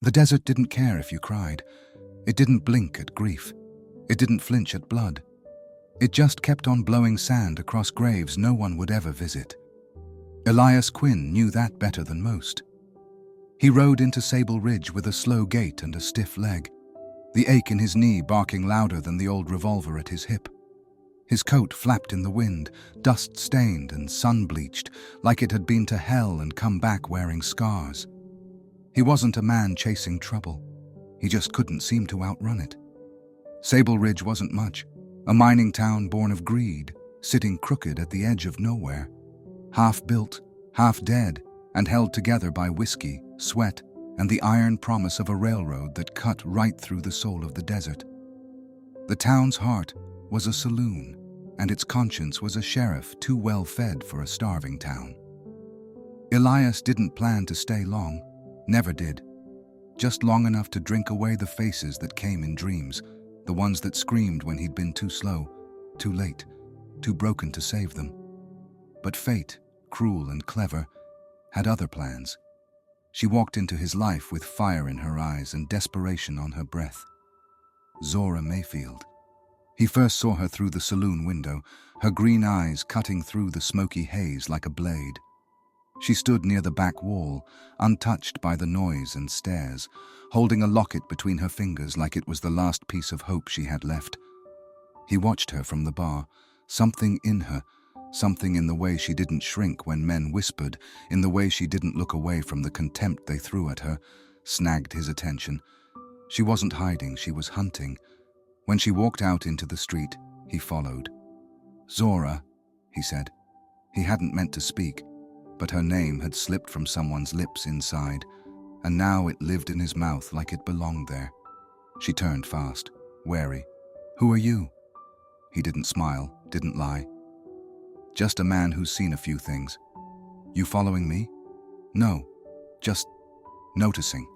The desert didn't care if you cried. It didn't blink at grief. It didn't flinch at blood. It just kept on blowing sand across graves no one would ever visit. Elias Quinn knew that better than most. He rode into Sable Ridge with a slow gait and a stiff leg, the ache in his knee barking louder than the old revolver at his hip. His coat flapped in the wind, dust-stained and sun-bleached, like it had been to hell and come back wearing scars. He wasn't a man chasing trouble. He just couldn't seem to outrun it. Sable Ridge wasn't much, a mining town born of greed, sitting crooked at the edge of nowhere, half-built, half-dead, and held together by whiskey, sweat, and the iron promise of a railroad that cut right through the soul of the desert. The town's heart was a saloon, and its conscience was a sheriff too well-fed for a starving town. Elias didn't plan to stay long, never did. Just long enough to drink away the faces that came in dreams, the ones that screamed when he'd been too slow, too late, too broken to save them. But fate, cruel and clever, had other plans. She walked into his life with fire in her eyes and desperation on her breath. Zora Mayfield. He first saw her through the saloon window, her green eyes cutting through the smoky haze like a blade. She stood near the back wall, untouched by the noise and stares, holding a locket between her fingers like it was the last piece of hope she had left. He watched her from the bar, something in her, something in the way she didn't shrink when men whispered, in the way she didn't look away from the contempt they threw at her, snagged his attention. She wasn't hiding, she was hunting. When she walked out into the street, he followed. "Zora," he said. He hadn't meant to speak, but her name had slipped from someone's lips inside, and now it lived in his mouth like it belonged there. She turned fast, wary. "Who are you?" He didn't smile, didn't lie. "Just a man who's seen a few things." "You following me?" "No, just noticing."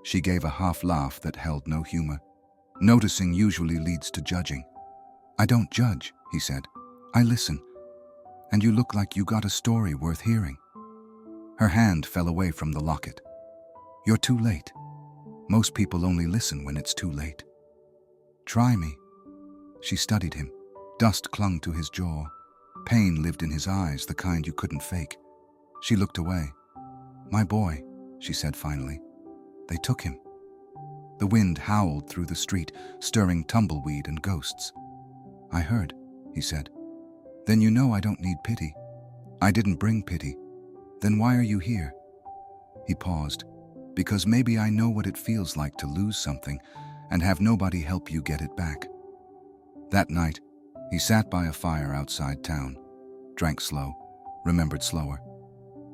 She gave a half laugh that held no humor. "Noticing usually leads to judging." "I don't judge," he said. "I listen. And you look like you got a story worth hearing." Her hand fell away from the locket. "You're too late. Most people only listen when it's too late." "Try me." She studied him. Dust clung to his jaw. Pain lived in his eyes, the kind you couldn't fake. She looked away. "My boy," she said finally. "They took him." The wind howled through the street, stirring tumbleweed and ghosts. "I heard," he said. "Then you know I don't need pity." "I didn't bring pity." "Then why are you here?" He paused. "Because maybe I know what it feels like to lose something and have nobody help you get it back." That night, he sat by a fire outside town, drank slow, remembered slower.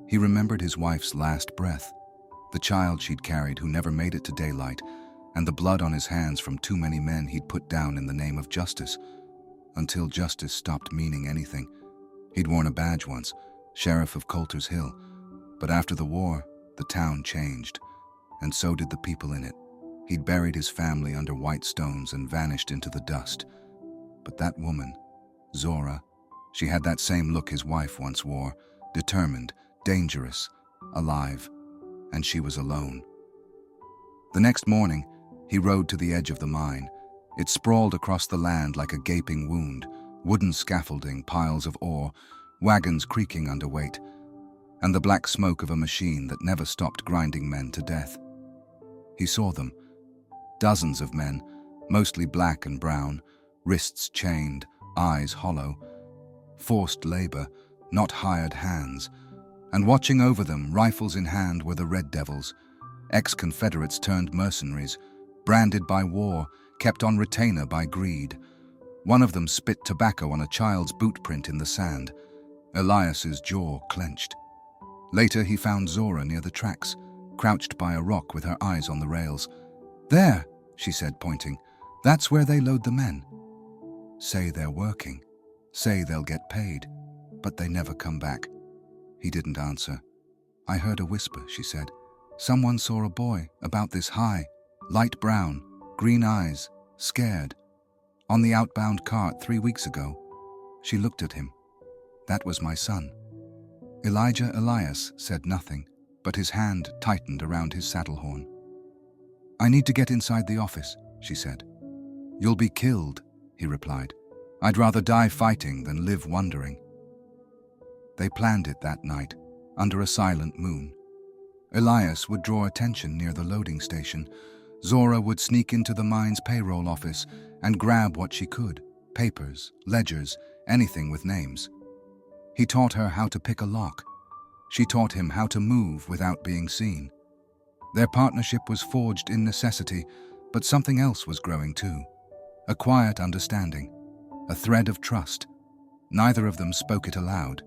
He remembered his wife's last breath, the child she'd carried who never made it to daylight, and the blood on his hands from too many men he'd put down in the name of justice, until justice stopped meaning anything. He'd worn a badge once, sheriff of Coulter's Hill, but after the war, the town changed, and so did the people in it. He'd buried his family under white stones and vanished into the dust. But that woman, Zora, she had that same look his wife once wore, determined, dangerous, alive, and she was alone. The next morning, he rode to the edge of the mine. It sprawled across the land like a gaping wound, wooden scaffolding, piles of ore, wagons creaking under weight, and the black smoke of a machine that never stopped grinding men to death. He saw them, dozens of men, mostly black and brown, wrists chained, eyes hollow, forced labor, not hired hands, and watching over them, rifles in hand, were the Red Devils, ex-Confederates turned mercenaries, branded by war, kept on retainer by greed. One of them spit tobacco on a child's boot print in the sand. Elias's jaw clenched. Later he found Zora near the tracks, crouched by a rock with her eyes on the rails. "There," she said, pointing. "That's where they load the men. Say they're working. Say they'll get paid. But they never come back." He didn't answer. "I heard a whisper," she said. "Someone saw a boy, about this high, light brown, green eyes, scared. On the outbound cart 3 weeks ago." She looked at him. "That was my son." Elijah Elias said nothing, but his hand tightened around his saddle horn. "I need to get inside the office," she said. "You'll be killed," he replied. "I'd rather die fighting than live wondering." They planned it that night, under a silent moon. Elias would draw attention near the loading station. Zora would sneak into the mine's payroll office and grab what she could: papers, ledgers, anything with names. He taught her how to pick a lock. She taught him how to move without being seen. Their partnership was forged in necessity, but something else was growing too. A quiet understanding, a thread of trust. Neither of them spoke it aloud,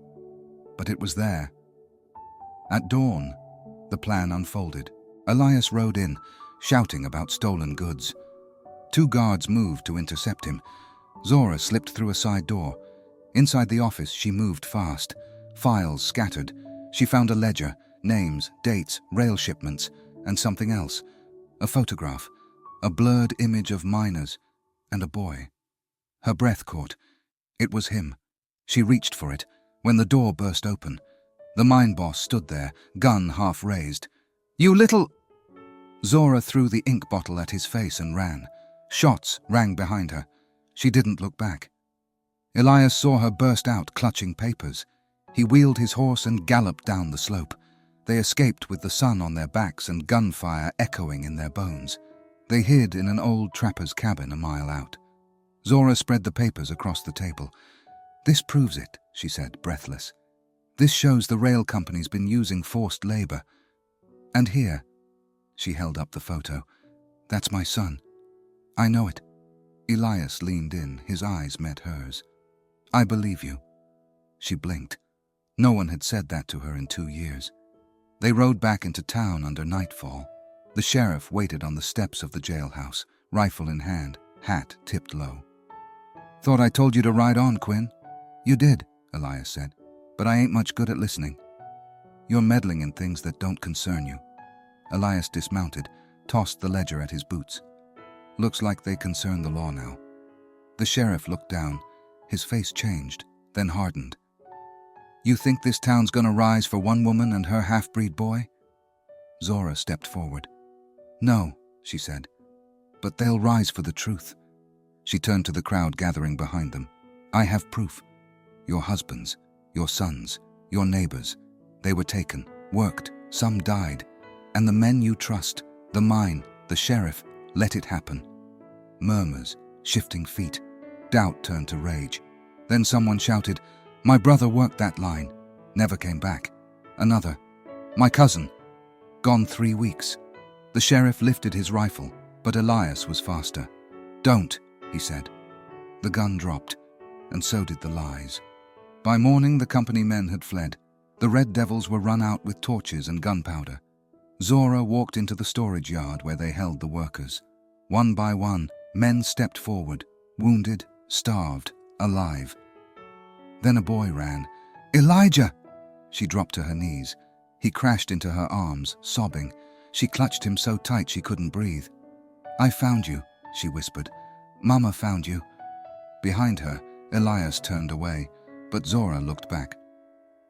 but it was there. At dawn, the plan unfolded. Elias rode in, shouting about stolen goods. 2 guards moved to intercept him. Zora slipped through a side door. Inside the office, she moved fast. Files scattered. She found a ledger, names, dates, rail shipments, and something else. A photograph, a blurred image of miners, and a boy. Her breath caught. It was him. She reached for it when the door burst open. The mine boss stood there, gun half raised. "You little—" Zora threw the ink bottle at his face and ran. Shots rang behind her. She didn't look back. Elias saw her burst out, clutching papers. He wheeled his horse and galloped down the slope. They escaped with the sun on their backs and gunfire echoing in their bones. They hid in an old trapper's cabin a mile out. Zora spread the papers across the table. "This proves it," she said, breathless. "This shows the rail company's been using forced labor. And here," she held up the photo, "that's my son. I know it." Elias leaned in, his eyes met hers. "I believe you." She blinked. No one had said that to her in 2 years. They rode back into town under nightfall. The sheriff waited on the steps of the jailhouse, rifle in hand, hat tipped low. "Thought I told you to ride on, Quinn." "You did," Elias said, "but I ain't much good at listening. You're meddling in things that don't concern you." Elias dismounted, tossed the ledger at his boots. "Looks like they concern the law now." The sheriff looked down. His face changed, then hardened. "You think this town's gonna rise for one woman and her half-breed boy?" Zora stepped forward. "No," she said, "but they'll rise for the truth." She turned to the crowd gathering behind them. "I have proof. Your husbands, your sons, your neighbors. They were taken, worked, some died. And the men you trust, the mine, the sheriff, let it happen." Murmurs, shifting feet. Doubt turned to rage. Then someone shouted, "My brother worked that line. Never came back." Another, "My cousin. Gone 3 weeks." The sheriff lifted his rifle, but Elias was faster. "Don't," he said. The gun dropped, and so did the lies. By morning, the company men had fled. The Red Devils were run out with torches and gunpowder. Zora walked into the storage yard where they held the workers. One by one, men stepped forward, wounded, starved, alive. Then a boy ran. "Elijah!" She dropped to her knees. He crashed into her arms, sobbing. She clutched him so tight she couldn't breathe. "I found you," she whispered. "Mama found you." Behind her, Elias turned away, but Zora looked back.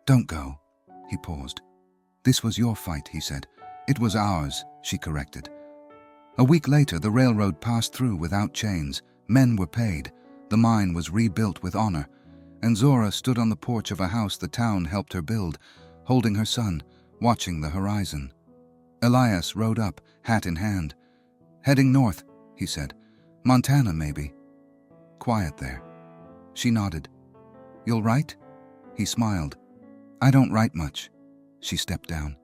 "Don't go." He paused. "This was your fight," he said. "It was ours," she corrected. A week later, the railroad passed through without chains. Men were paid. The mine was rebuilt with honor. And Zora stood on the porch of a house the town helped her build, holding her son, watching the horizon. Elias rode up, hat in hand. "Heading north," he said. "Montana, maybe." "Quiet there." She nodded. "You'll write?" He smiled. "I don't write much." She stepped down.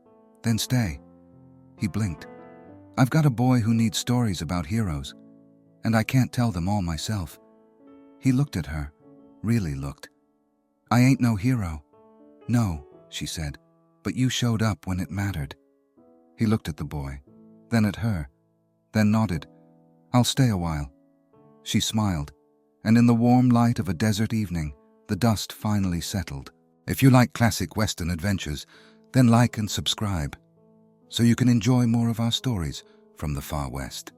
"Then stay." He blinked. "I've got a boy who needs stories about heroes, and I can't tell them all myself." He looked at her, really looked. "I ain't no hero." "No," she said, "but you showed up when it mattered." He looked at the boy, then at her, then nodded. "I'll stay a while." She smiled, and in the warm light of a desert evening, the dust finally settled. If you like classic Western adventures, then like and subscribe, so you can enjoy more of our stories from the Far West.